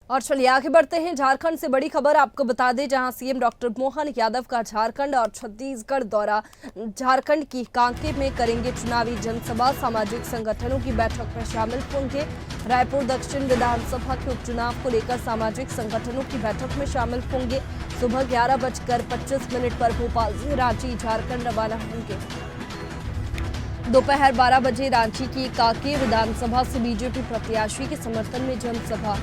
और चलिए आगे बढ़ते हैं। झारखंड से बड़ी खबर आपको बता दें, जहां सीएम डॉक्टर मोहन यादव का झारखंड और छत्तीसगढ़ दौरा। झारखंड की कांके में करेंगे चुनावी जनसभा, सामाजिक संगठनों की बैठक में शामिल होंगे। रायपुर दक्षिण विधानसभा के उपचुनाव को लेकर सामाजिक संगठनों की बैठक में शामिल होंगे। सुबह 11:25 पर भोपाल से रांची झारखंड रवाना होंगे। दोपहर 12 बजे रांची की कांके विधानसभा से बीजेपी प्रत्याशी के समर्थन में जनसभा।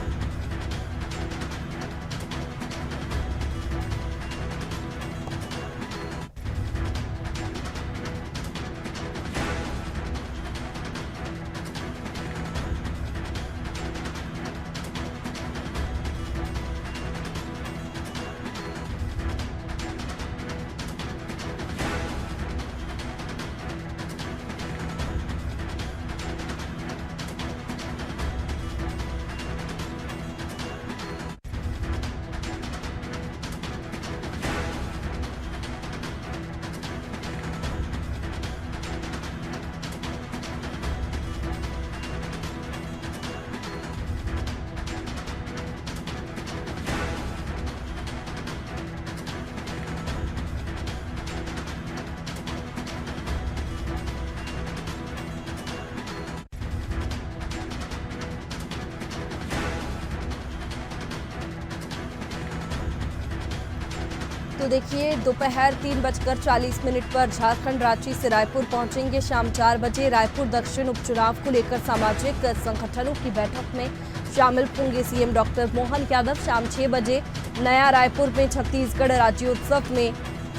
तो देखिए, दोपहर 3:40 पर झारखंड रांची से रायपुर पहुंचेंगे। शाम 4 बजे रायपुर दक्षिण उपचुनाव को लेकर सामाजिक संगठनों की बैठक में शामिल होंगे सीएम डॉक्टर मोहन यादव। शाम 6 बजे नया रायपुर में छत्तीसगढ़ राज्योत्सव में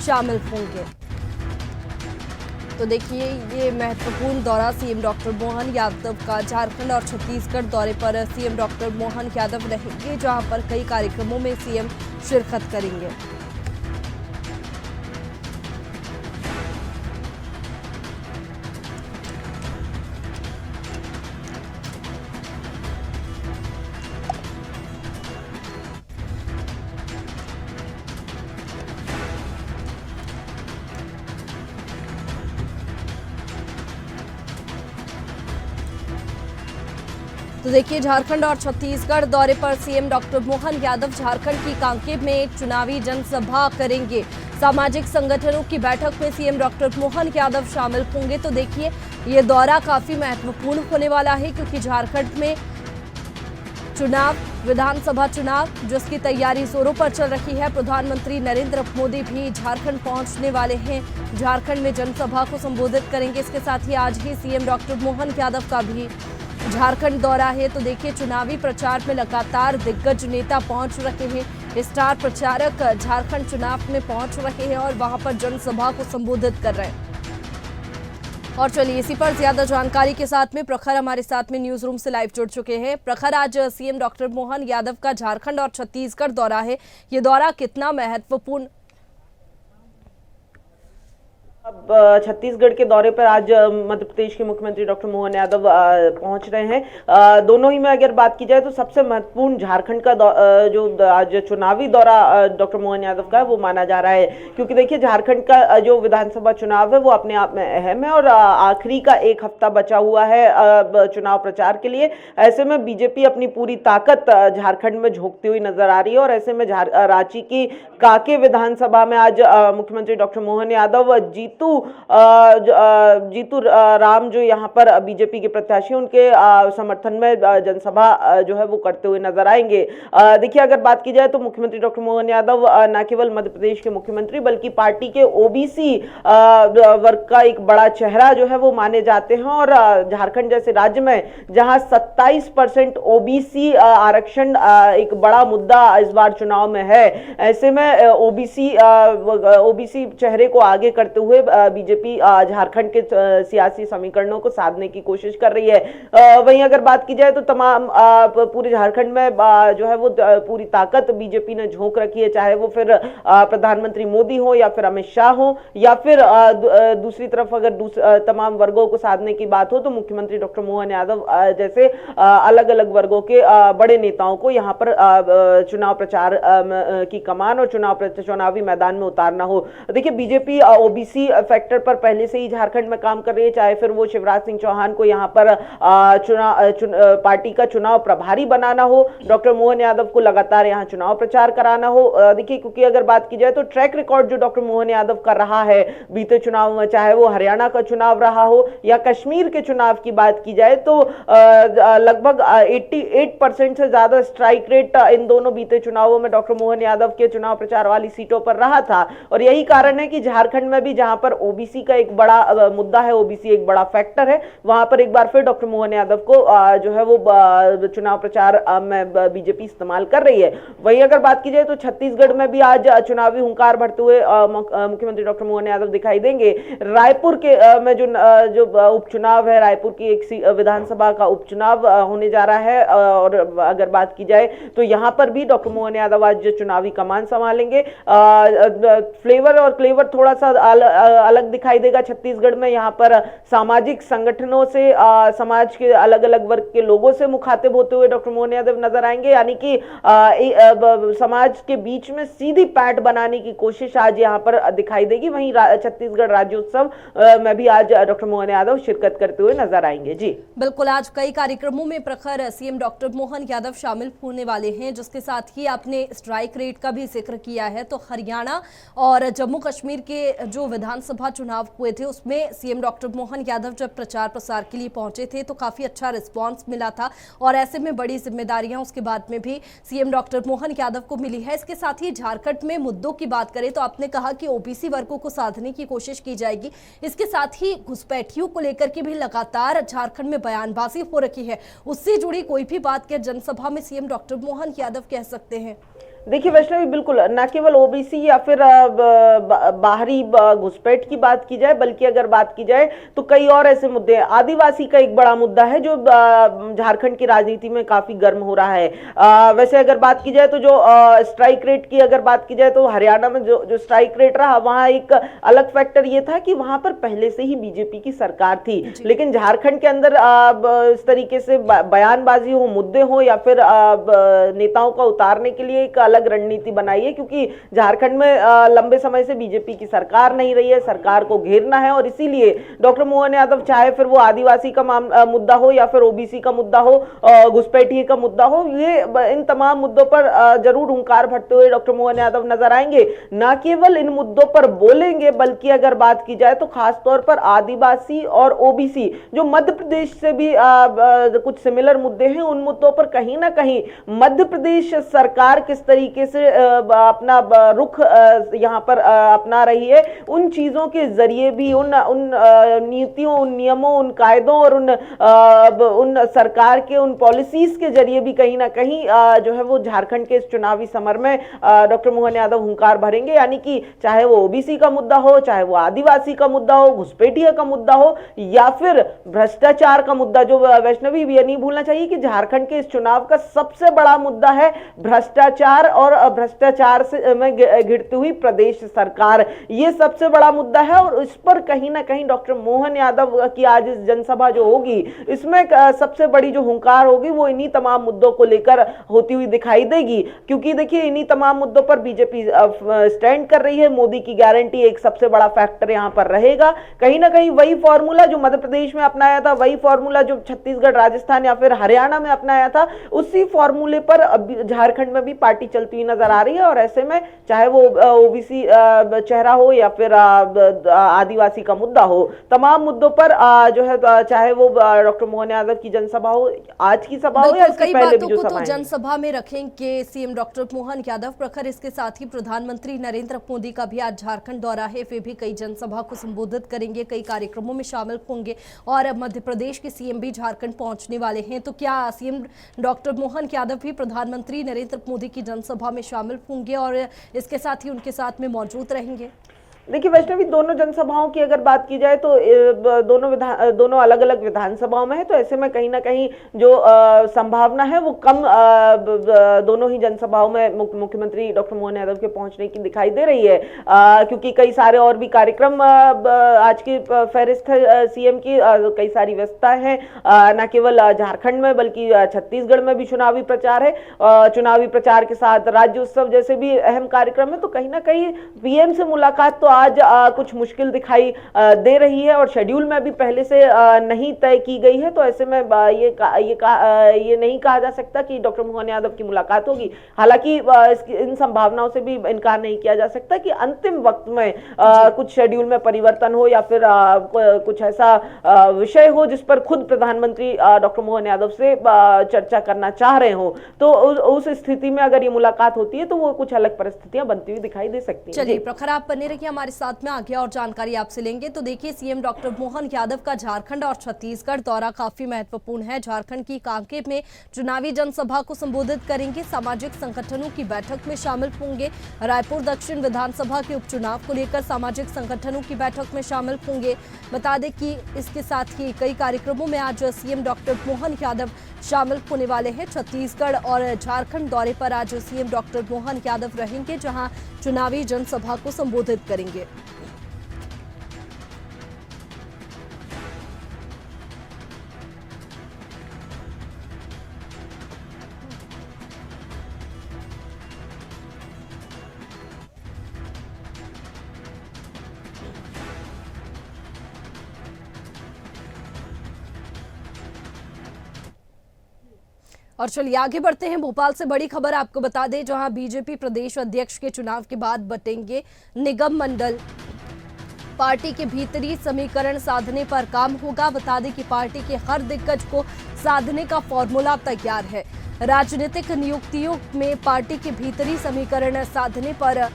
शामिल होंगे। तो देखिए, ये महत्वपूर्ण दौरा सीएम डॉक्टर मोहन यादव का झारखंड और छत्तीसगढ़ दौरे पर सीएम डॉक्टर मोहन यादव रहेंगे, जहां पर कई कार्यक्रमों में सीएम शिरकत करेंगे। तो देखिए, झारखंड और छत्तीसगढ़ दौरे पर सीएम डॉक्टर मोहन यादव झारखंड की कांके में चुनावी जनसभा करेंगे। सामाजिक संगठनों की बैठक में सीएम डॉक्टर मोहन यादव शामिल होंगे। तो देखिए, ये दौरा काफी महत्वपूर्ण होने वाला है, क्योंकि झारखंड में चुनाव, विधानसभा चुनाव, जिसकी तैयारी जोरों पर चल रही है। प्रधानमंत्री नरेंद्र मोदी भी झारखंड पहुंचने वाले हैं, झारखंड में जनसभा को संबोधित करेंगे। इसके साथ ही आज ही सीएम डॉक्टर मोहन यादव का भी झारखंड दौरा है। तो देखिए, चुनावी प्रचार में लगातार दिग्गज नेता पहुंच रहे हैं। स्टार प्रचारक झारखंड चुनाव में पहुंच रहे हैं और वहां पर जनसभा को संबोधित कर रहे हैं। और चलिए, इसी पर ज्यादा जानकारी के साथ में प्रखर हमारे साथ में न्यूज रूम से लाइव जुड़ चुके हैं। प्रखर, आज सीएम डॉक्टर मोहन यादव का झारखंड और छत्तीसगढ़ दौरा है, ये दौरा कितना महत्वपूर्ण? अब छत्तीसगढ़ के दौरे पर आज मध्य प्रदेश के मुख्यमंत्री डॉक्टर मोहन यादव पहुंच रहे हैं। दोनों ही में अगर बात की जाए तो सबसे महत्वपूर्ण झारखंड का जो आज चुनावी दौरा डॉक्टर मोहन यादव का है वो माना जा रहा है, क्योंकि देखिए, झारखंड का जो विधानसभा चुनाव है वो अपने आप में अहम है और आखिरी का एक हफ्ता बचा हुआ है चुनाव प्रचार के लिए। ऐसे में बीजेपी अपनी पूरी ताकत झारखंड में झोंकती हुई नजर आ रही है और ऐसे में रांची की कांके विधानसभा में आज मुख्यमंत्री डॉक्टर मोहन यादव जीतू राम जो यहाँ पर बीजेपी के प्रत्याशी, उनके समर्थन में जनसभा जो है वो करते हुए नजर आएंगे। देखिए, अगर बात की जाए तो मुख्यमंत्री डॉक्टर मोहन यादव न केवल मध्य प्रदेश के मुख्यमंत्री बल्कि पार्टी के ओबीसी वर्ग का एक बड़ा चेहरा जो है वो माने जाते हैं। और झारखंड जैसे राज्य में जहां 27% ओबीसी आरक्षण एक बड़ा मुद्दा इस बार चुनाव में है, ऐसे में ओबीसी चेहरे को आगे करते हुए बीजेपी झारखंड के सियासी समीकरणों को साधने की कोशिश कर रही है। वहीं अगर बात की जाए तो तमाम पूरे झारखंड में जो है वो पूरी ताकत बीजेपी ने झोंक रखी है, चाहे वो फिर प्रधानमंत्री मोदी हो या फिर अमित शाह हो या फिर दूसरी तरफ अगर तमाम वर्गों को साधने की बात हो तो मुख्यमंत्री डॉक्टर मोहन यादव जैसे अलग अलग वर्गों के बड़े नेताओं को यहाँ पर चुनाव प्रचार की कमान और चुनावी मैदान में उतारना हो। देखिए, बीजेपी ओबीसी फैक्टर पर पहले से ही झारखंड में काम कर रही है, चाहे फिर वो शिवराज सिंह चौहान को यहाँ पर पार्टी का चुनाव प्रभारी बनाना हो, डॉक्टर मोहन यादव को लगातार यहाँ चुनाव प्रचार कराना हो। देखिए, क्योंकि अगर बात की जाए तो ट्रैक रिकॉर्ड जो डॉक्टर मोहन यादव का रहा है बीते चुनाव में, चाहे वो हरियाणा का चुनाव रहा हो या कश्मीर के चुनाव की बात की जाए, तो लगभग 88% से ज्यादा स्ट्राइक रेट इन दोनों बीते चुनावों में डॉक्टर मोहन यादव के चुनाव प्रचार वाली सीटों पर रहा था। और यही कारण है कि झारखंड में भी जहां पर ओबीसी का एक बड़ा मुद्दा है, ओबीसी एक बड़ा फैक्टर है, वहां पर एक बार फिर डॉक्टर मोहन यादव को जो है वो चुनाव प्रचार में बीजेपी इस्तेमाल कर रही है। वही अगर बात की जाए तो छत्तीसगढ़ में भी आज चुनावी हुंकार भरते हुए मुख्यमंत्री डॉक्टर मोहन यादव दिखाई देंगे। रायपुर के में जो उपचुनाव है, रायपुर की एक विधानसभा का उपचुनाव होने जा रहा है, और अगर बात की जाए तो यहां पर भी डॉक्टर मोहन यादव आज जो चुनावी कमान संभालेंगे। फ्लेवर और क्लेवर थोड़ा सा अलग दिखाई देगा छत्तीसगढ़ में। यहाँ पर सामाजिक संगठनों से, समाज के अलग अलग वर्ग के लोगों से मुखातिब होते हुए डॉक्टर मोहन यादव नजर आएंगे, यानी कि समाज के बीच में सीधी पैठ बनाने की कोशिश आज यहाँ पर दिखाई देगी। वहीं छत्तीसगढ़ राज्योत्सव में भी आज डॉक्टर मोहन यादव शिरकत करते हुए नजर आएंगे। जी बिल्कुल, आज कई कार्यक्रमों में प्रखर सीएम डॉक्टर मोहन यादव शामिल होने वाले हैं, जिसके साथ ही आपने स्ट्राइक रेट का भी जिक्र किया है। तो हरियाणा और जम्मू कश्मीर के जो विधानसभा चुनाव हुए थे उसमें सीएम डॉक्टर मोहन यादव जब प्रचार प्रसार के लिए पहुंचे थे तो काफी अच्छा रिस्पांस मिला था, और ऐसे में बड़ी जिम्मेदारियां उसके बाद में भी सीएम डॉक्टर मोहन यादव को मिली है। इसके साथ ही झारखंड में मुद्दों की बात करें तो आपने कहा कि ओबीसी वर्गों को साधने की कोशिश की जाएगी। इसके साथ ही घुसपैठियों को लेकर के भी लगातार झारखंड में बयानबाजी हो रखी है, उससे जुड़ी कोई भी बात क्या जनसभा में सीएम डॉक्टर मोहन यादव कह सकते हैं? देखिए वैष्णवी, बिल्कुल न केवल ओबीसी या फिर बाहरी घुसपैठ की बात की जाए, बल्कि अगर बात की जाए तो कई और ऐसे मुद्दे हैं। आदिवासी का एक बड़ा मुद्दा है जो झारखंड की राजनीति में काफी गर्म हो रहा है। वैसे अगर बात की जाए तो जो स्ट्राइक रेट की अगर बात की जाए तो हरियाणा में जो स्ट्राइक रेट रहा, वहां एक अलग फैक्टर ये था कि वहां पर पहले से ही बीजेपी की सरकार थी, लेकिन झारखंड के अंदर इस तरीके से बयानबाजी हो, मुद्दे हो या फिर नेताओं का उतारने के लिए एक अलग रणनीति बनाई है, क्योंकि झारखंड में लंबे समय से बीजेपी की सरकार नहीं रही है, सरकार को घेरना है, और इसीलिए डॉक्टर मोहन यादव चाहे फिर वो आदिवासी का मुद्दा हो या फिर ओबीसी का मुद्दा हो, घुसपैठिए का मुद्दा हो, ये इन तमाम मुद्दों पर जरूर हुंकार भरते हुए डॉक्टर मोहन यादव नजर आएंगे। न केवल इन मुद्दों पर बोलेंगे, बल्कि अगर बात की जाए तो खासतौर पर आदिवासी और ओबीसी जो मध्य प्रदेश से भी कुछ सिमिलर मुद्दे हैं, उन मुद्दों पर कहीं ना कहीं मध्य प्रदेश सरकार किस तरीके से अपना रुख यहां पर अपना रही है, उन चीजों के जरिए भी, उन नीतियों, उन नियमों, उन कायदों और उन सरकार के उन पॉलिसीज के जरिए भी कहीं ना कहीं जो है वो झारखंड के इस चुनावी समर में डॉक्टर मोहन यादव हुंकार भरेंगे। यानी कि चाहे वो ओबीसी का मुद्दा हो, चाहे वो आदिवासी का मुद्दा हो, घुसपैठिया का मुद्दा हो, या फिर भ्रष्टाचार का मुद्दा, जो वैष्णवी भी नहीं भूलना चाहिए कि झारखंड के इस चुनाव का सबसे बड़ा मुद्दा है भ्रष्टाचार और भ्रष्टाचार से में घिरती हुई प्रदेश सरकार। ये सबसे बड़ा मुद्दा है, और इस पर कहीं ना कहीं डॉक्टर मोहन यादव की आज इस जनसभा जो होगी, इसमें सबसे बड़ी जो हुंकार होगी वो इन्हीं तमाम मुद्दों को लेकर होती हुई दिखाई देगी। क्योंकि देखिए, इन्हीं तमाम मुद्दों पर बीजेपी स्टैंड कर रही है। मोदी की गारंटी एक सबसे बड़ा फैक्टर यहां पर रहेगा। कहीं ना कहीं वही फॉर्मूला जो मध्य प्रदेश में अपनाया था, वही फॉर्मूला जो छत्तीसगढ़, राजस्थान या फिर हरियाणा में अपनाया था, उसी फॉर्मूले पर झारखंड में भी पार्टी चलती हुई नजर आ रही है। और ऐसे में चाहे वो ओबीसी चेहरा हो या फिर आदिवासी का मुद्दा हो, तमाम मुद्दों पर जो है, चाहे वो डॉक्टर मोहन यादव की जनसभा हो, आज की सभा हो या इसके पहले भी जो सभा, जनसभा में रखेंगे सीएम डॉक्टर मोहन यादव प्रखर। इसके साथ ही प्रधानमंत्री नरेंद्र मोदी का भी आज झारखंड दौरा है, वे भी कई जनसभा को संबोधित करेंगे, कई कार्यक्रमों में शामिल होंगे, और मध्य प्रदेश के सीएम भी झारखंड पहुंचने वाले हैं। तो क्या सीएम डॉक्टर मोहन यादव भी प्रधानमंत्री नरेंद्र मोदी की जनसभा में शामिल होंगे और इसके साथ ही उनके साथ में मौजूद रहेंगे? देखिए वैष्णवी, दोनों जनसभाओं की अगर बात की जाए तो दोनों अलग अलग विधानसभाओं में है, तो ऐसे में कहीं ना कहीं जो संभावना है वो कम दोनों ही जनसभाओं में मुख्यमंत्री डॉक्टर मोहन यादव के पहुंचने की दिखाई दे रही है, क्योंकि कई सारे और भी कार्यक्रम आज की फहरिस्त है सीएम की, कई सारी व्यस्तताएं हैं, न केवल झारखंड में बल्कि छत्तीसगढ़ में भी चुनावी प्रचार है। चुनावी प्रचार के साथ राज्योत्सव जैसे भी अहम कार्यक्रम है, तो कहीं ना कहीं पीएम से मुलाकात तो आज कुछ मुश्किल दिखाई दे रही है और शेड्यूल में अभी पहले से नहीं तय की गई है। तो ऐसे में ये नहीं कहा जा सकता कि डॉक्टर मोहन यादव की मुलाकात होगी। हालांकि इन संभावनाओं से भी इनकार नहीं किया जा सकता कि अंतिम वक्त में कुछ शेड्यूल में परिवर्तन हो या फिर कुछ ऐसा विषय हो जिस पर खुद प्रधानमंत्री डॉक्टर मोहन यादव से चर्चा करना चाह रहे हो। तो उस स्थिति में अगर ये मुलाकात होती है तो वो कुछ अलग परिस्थितियां बनती हुई दिखाई दे सकती हैं। चलिए प्रखर, आप बने रहिए हमारे साथ में, आगे और जानकारी आपसे लेंगे। तो देखिए, सीएम डॉक्टर मोहन यादव का झारखंड और छत्तीसगढ़ दौरा काफी महत्वपूर्ण है। झारखंड की कांकेर में चुनावी जनसभा को संबोधित करेंगे, सामाजिक संगठनों की बैठक में शामिल होंगे। रायपुर दक्षिण विधानसभा के उपचुनाव को लेकर सामाजिक संगठनों की बैठक में शामिल होंगे। बता दें कि इसके साथ ही कई कार्यक्रमों में आज सीएम डॉक्टर मोहन यादव शामिल होने वाले हैं। छत्तीसगढ़ और झारखंड दौरे पर आज सीएम डॉक्टर मोहन यादव रहेंगे, जहां चुनावी जनसभा को संबोधित करेंगे। और चलिए आगे बढ़ते हैं। भोपाल से बड़ी खबर आपको बता दें, जहां बीजेपी प्रदेश अध्यक्ष के चुनाव के बाद बटेंगे निगम मंडल। पार्टी के भीतरी समीकरण साधने पर काम होगा। बता दें कि पार्टी के हर दिग्गज को साधने का फॉर्मूला तैयार है। राजनीतिक नियुक्तियों में पार्टी के भीतरी समीकरण साधने पर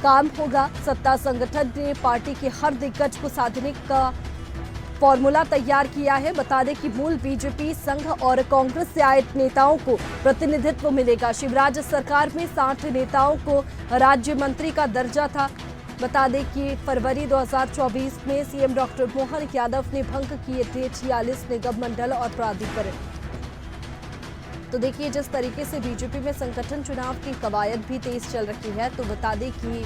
काम होगा। सत्ता संगठन ने पार्टी के हर दिग्गज को साधने का फॉर्मूला तैयार किया है। बता दें कि मूल बीजेपी, संघ और कांग्रेस से आए नेताओं को प्रतिनिधित्व मिलेगा। शिवराज सरकार में 60 नेताओं को राज्य मंत्री का दर्जा था। बता दें कि फरवरी 2024 में सीएम डॉक्टर मोहन यादव ने भंग किए थे 46 निगम मंडल और प्राधिकरण। तो देखिए, जिस तरीके से बीजेपी में संगठन चुनाव की कवायद भी तेज चल रही है, तो बता दें कि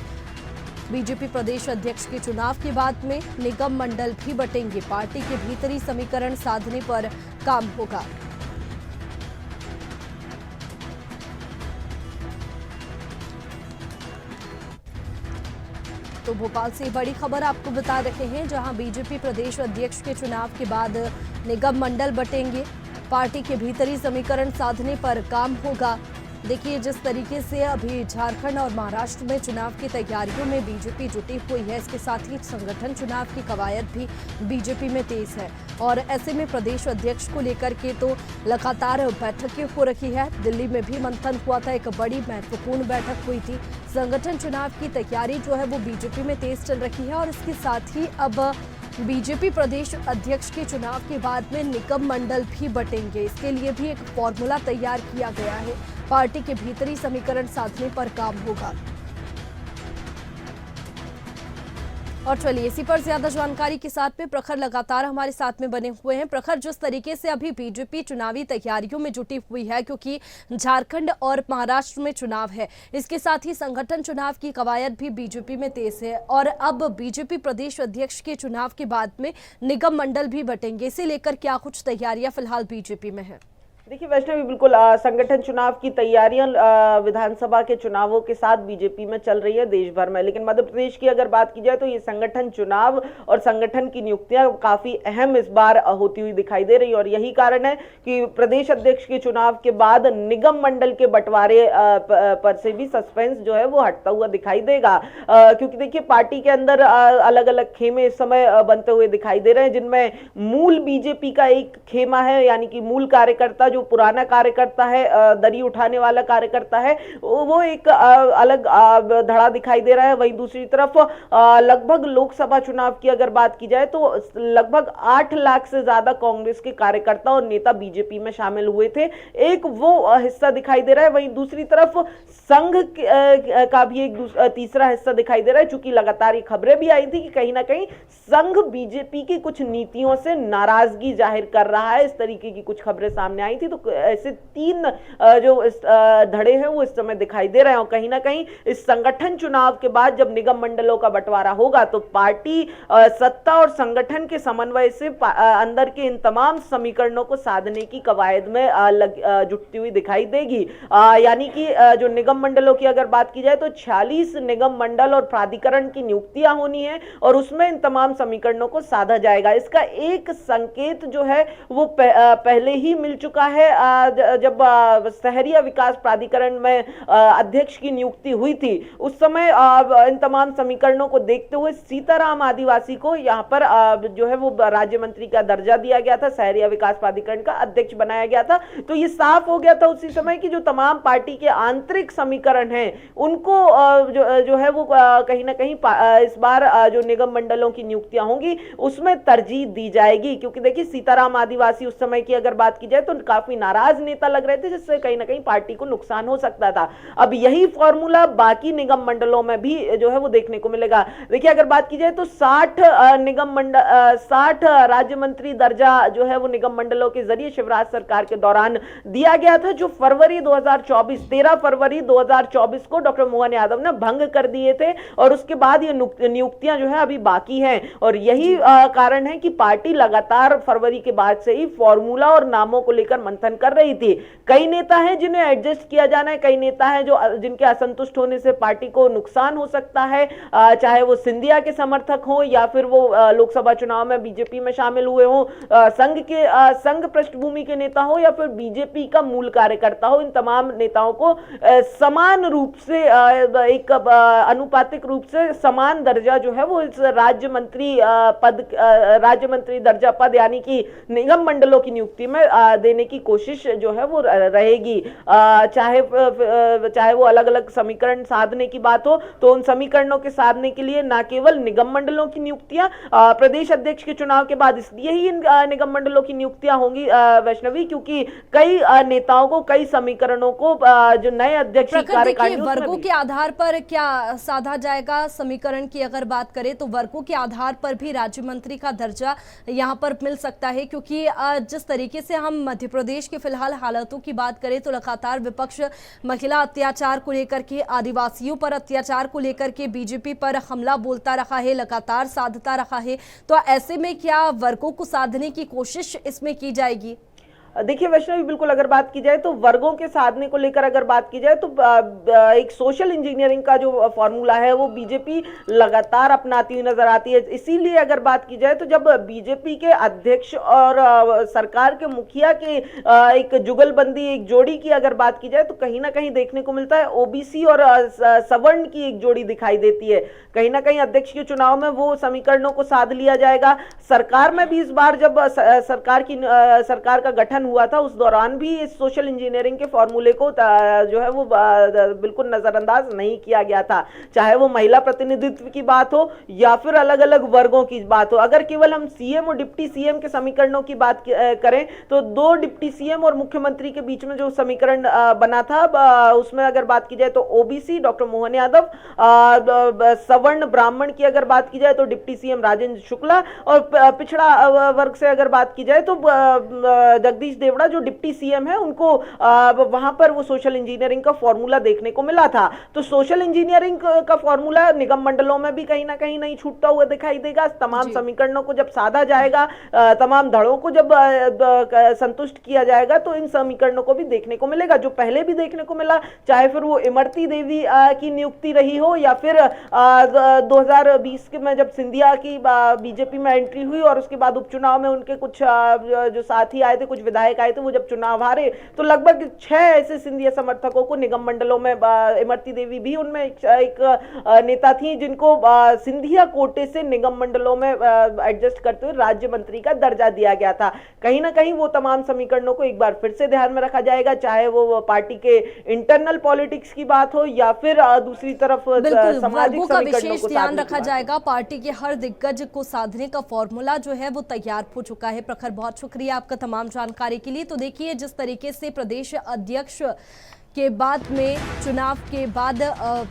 बीजेपी प्रदेश अध्यक्ष के चुनाव के बाद में निगम मंडल भी बटेंगे। पार्टी के भीतरी समीकरण साधने पर काम होगा। तो भोपाल से बड़ी खबर आपको बता रहे हैं, जहां बीजेपी प्रदेश अध्यक्ष के चुनाव के बाद निगम मंडल बटेंगे। पार्टी के भीतरी समीकरण साधने पर काम होगा। देखिए, जिस तरीके से अभी झारखंड और महाराष्ट्र में चुनाव की तैयारियों में बीजेपी जुटी हुई है, इसके साथ ही संगठन चुनाव की कवायद भी बीजेपी में तेज है। और ऐसे में प्रदेश अध्यक्ष को लेकर के तो लगातार बैठकें हो रही है। दिल्ली में भी मंथन हुआ था, एक बड़ी महत्वपूर्ण बैठक हुई थी। संगठन चुनाव की तैयारी जो है वो बीजेपी में तेज चल रही है। और इसके साथ ही अब बीजेपी प्रदेश अध्यक्ष के चुनाव के बाद में निगम मंडल भी बटेंगे। इसके लिए भी एक फॉर्मूला तैयार किया गया है। पार्टी के भीतरी समीकरण साधने पर काम होगा। और चलिए, इसी पर ज्यादा जानकारी के साथ में प्रखर लगातार हमारे साथ में बने हुए हैं। प्रखर, जिस तरीके से अभी बीजेपी चुनावी तैयारियों में जुटी हुई है, क्योंकि झारखंड और महाराष्ट्र में चुनाव है, इसके साथ ही संगठन चुनाव की कवायद भी बीजेपी में तेज है। और अब बीजेपी प्रदेश अध्यक्ष के चुनाव के बाद में निगम मंडल भी बटेंगे। इसे लेकर क्या कुछ तैयारियां फिलहाल बीजेपी में है? देखिए वैष्णवी, बिल्कुल संगठन चुनाव की तैयारियां विधानसभा के चुनावों के साथ बीजेपी में चल रही है देश भर में। लेकिन मध्य प्रदेश की अगर बात की जाए तो ये संगठन चुनाव और संगठन की नियुक्तियां काफी अहम इस बार होती हुई दिखाई दे रही है। और यही कारण है कि प्रदेश अध्यक्ष के चुनाव के बाद निगम मंडल के बंटवारे पर से भी सस्पेंस जो है वो हटता हुआ दिखाई देगा। क्योंकि देखिए, पार्टी के अंदर अलग अलग खेमे इस समय बनते हुए दिखाई दे रहे हैं, जिनमें मूल बीजेपी का एक खेमा है, यानी कि मूल कार्यकर्ता जो पुराना कार्यकर्ता है, दरी उठाने वाला कार्यकर्ता है, वो एक अलग धड़ा दिखाई दे रहा है। वहीं दूसरी तरफ लगभग लोकसभा चुनाव की अगर बात की जाए तो लगभग 8 लाख से ज्यादा कांग्रेस के कार्यकर्ता और नेता बीजेपी में शामिल हुए थे, एक वो हिस्सा दिखाई दे रहा है। वहीं दूसरी तरफ संघ का भी एक तीसरा हिस्सा दिखाई दे रहा है। चूंकि लगातार ये खबरें भी आई थी कि कहीं ना कहीं संघ बीजेपी की कुछ नीतियों से नाराजगी जाहिर कर रहा है, इस तरीके की कुछ खबरें सामने आई थी। थी। तो ऐसे 3 जो धड़े हैं वो इस समय दिखाई दे रहे हैं। और कहीं ना कहीं इस संगठन चुनाव के बाद जब निगम मंडलों का बंटवारा होगा तो पार्टी सत्ता और संगठन के समन्वय से अंदर के इन तमाम समीकरणों को साधने की कवायद में जुटती हुई दिखाई देगी। यानी कि जो निगम मंडलों की अगर बात की जाए तो 46 निगम मंडल और प्राधिकरण की नियुक्तियां होनी है और उसमें इन तमाम समीकरणों को साधा जाएगा। इसका एक संकेत जो है वो पहले ही मिल चुका है। जब शहरी विकास प्राधिकरण में अध्यक्ष की नियुक्ति हुई थी उस समय इन तमाम समीकरणों को देखते हुए सीताराम आदिवासी को यहां पर जो है वो राज्य मंत्री का दर्जा दिया गया था, शहरी विकास प्राधिकरण का अध्यक्ष बनाया गया था। तो ये साफ हो गया था उसी समय कि जो तमाम पार्टी के आंतरिक समीकरण हैं उनको जो है वो कहीं ना कहीं इस बार जो निगम मंडलों की नियुक्तियां होंगी उसमें तरजीह दी जाएगी। क्योंकि देखिए सीताराम आदिवासी उस समय की अगर बात की जाए तो काफी नाराज नेता लग रहे थे, जिससे कहीं ना कहीं पार्टी को नुकसान हो सकता था। अब यही फॉर्मूला बाकी निगम मंडलों में भी जो है वो देखने को मिलेगा। देखिए अगर बात की जाए तो 60 राज्य मंत्री दर्जा जो है वो निगम मंडलों के जरिए शिवराज सरकार के दौरान दिया गया था, जो 13 फरवरी 2024 को डॉक्टर मोहन यादव ने भंग कर दिए थे और उसके बाद ये नियुक्तियां जो है अभी बाकी हैं। और यही कारण है कि पार्टी लगातार फरवरी के बाद से ही फॉर्मूला और नामों को लेकर मंथन कर रही थी। कई नेता हैं जिन्हें एडजस्ट किया जाना है, कई नेता हैं जिनके असंतुष्ट होने से पार्टी को नुकसान हो सकता है, चाहे वो सिंधिया के समर्थक हो या फिर वो लोकसभा चुनाव में बीजेपी में शामिल हुए हो, संघ पृष्ठभूमि के नेता हो या फिर बीजेपी का मूल कार्यकर्ता हो। इन तमाम नेताओं को समान रूप से एक अनुपातिक रूप से समान दर्जा जो है वो इस राज्य मंत्री दर्जा पद यानी कि निगम मंडलों की नियुक्ति में देने की कोशिश जो है वो रहेगी। चाहे वो अलग अलग समीकरण साधने की बात हो तो उन समीकरणों के साधने के लिए न केवल निगम मंडलों की नियुक्तियां प्रदेश अध्यक्ष के चुनाव के बाद इसलिए ही इन निगम मंडलों की नियुक्तियां होंगी वैष्णवी, क्योंकि कई नेताओं को कई समीकरणों को जो नए अध्यक्ष वर्गों के आधार पर क्या साधा जाएगा। समीकरण की अगर बात करें तो वर्गों के आधार पर भी राज्य मंत्री का दर्जा यहां पर मिल सकता है, क्योंकि जिस तरीके से हम मध्य प्रदेश के फिलहाल हालातों की बात करें तो लगातार विपक्ष महिला अत्याचार को लेकर के, आदिवासियों पर अत्याचार को लेकर के बीजेपी पर हमला बोलता रहा है, लगातार साधता रहा है। तो ऐसे में क्या वर्गों को साधने की कोशिश इसमें की जाएगी? देखिए वैष्णवी, बिल्कुल अगर बात की जाए तो वर्गों के साधने को लेकर अगर बात की जाए तो एक सोशल इंजीनियरिंग का जो फॉर्मूला है वो बीजेपी लगातार अपनाती हुई नजर आती है। इसीलिए अगर बात की जाए तो जब बीजेपी के अध्यक्ष और सरकार के मुखिया के एक जुगलबंदी, एक जोड़ी की अगर बात की जाए तो कहीं ना कहीं देखने को मिलता है ओबीसी और सवर्ण की एक जोड़ी दिखाई देती है। कहीं ना कहीं अध्यक्ष के चुनाव में वो समीकरणों को साध लिया जाएगा। सरकार में भी इस बार जब सरकार का गठन हुआ था उस दौरान भी इस सोशल इंजीनियरिंग के फॉर्मूले को जो है वो बिल्कुल नजरअंदाज नहीं किया गया था, चाहे वो महिला प्रतिनिधित्व की बात हो या फिर अलग अलग वर्गों की बात हो। अगर केवल हम सीएम और डिप्टी सीएम के समीकरणों की बात करें तो 2 डिप्टी सीएम और मुख्यमंत्री के बीच में जो समीकरण बना था उसमें अगर बात की जाए तो ओबीसी डॉक्टर मोहन यादव, सवर्ण ब्राह्मण की अगर बात की जाए तो डिप्टी सीएम राजेंद्र शुक्ला और पिछड़ा वर्ग से अगर बात की जाए तो जगदीश देवड़ा जो डिप्टी सीएम है उनको वहां पर वो सोशल इंजीनियरिंग का फॉर्मूला देखने को मिला था। तो सोशल इंजीनियरिंग का फॉर्मूला निगम मंडलों में भी कहीं ना कहीं नहीं छूटता हुआ दिखाई देगा। तमाम समीकरणों को जब साधा जाएगा, तमाम धड़ों को जब संतुष्ट किया जाएगा तो इन समीकरणों को भी देखने को मिलेगा, जो पहले भी देखने को मिला, चाहे फिर वो इमरती देवी की नियुक्ति रही हो या फिर 2020 में जब सिंधिया की बीजेपी में एंट्री हुई और उसके बाद उपचुनाव में उनके कुछ जो साथी आए थे, कुछ विधायक आए थे, वो जब चुनाव हारे तो लगभग 6 ऐसे सिंधिया समर्थकों को निगम मंडलों में, इमरती देवी भी उनमें एक नेता थी जिनको सिंधिया कोटे से निगम मंडलों में एडजस्ट करते हुए राज्य मंत्री का दर्जा दिया गया था। कहीं ना कहीं वो तमाम समीकरणों को एक बार फिर से ध्यान में रखा जाएगा, चाहे वो पार्टी के इंटरनल पॉलिटिक्स की बात हो या फिर दूसरी तरफ सामाजिक का विशेष ध्यान रखा जाएगा। पार्टी के हर दिग्गज को साधने का फॉर्मूला जो है वो तैयार हो चुका है। प्रखर, बहुत शुक्रिया आपका तमाम जानकारी के लिए। तो देखिए जिस तरीके से प्रदेश अध्यक्ष के बाद में चुनाव के बाद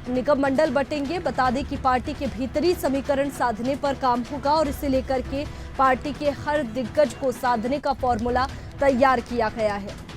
निगम मंडल बटेंगे, बता दें कि पार्टी के भीतरी समीकरण साधने पर काम होगा और इसे लेकर के पार्टी के हर दिग्गज को साधने का फॉर्मूला तैयार किया गया है।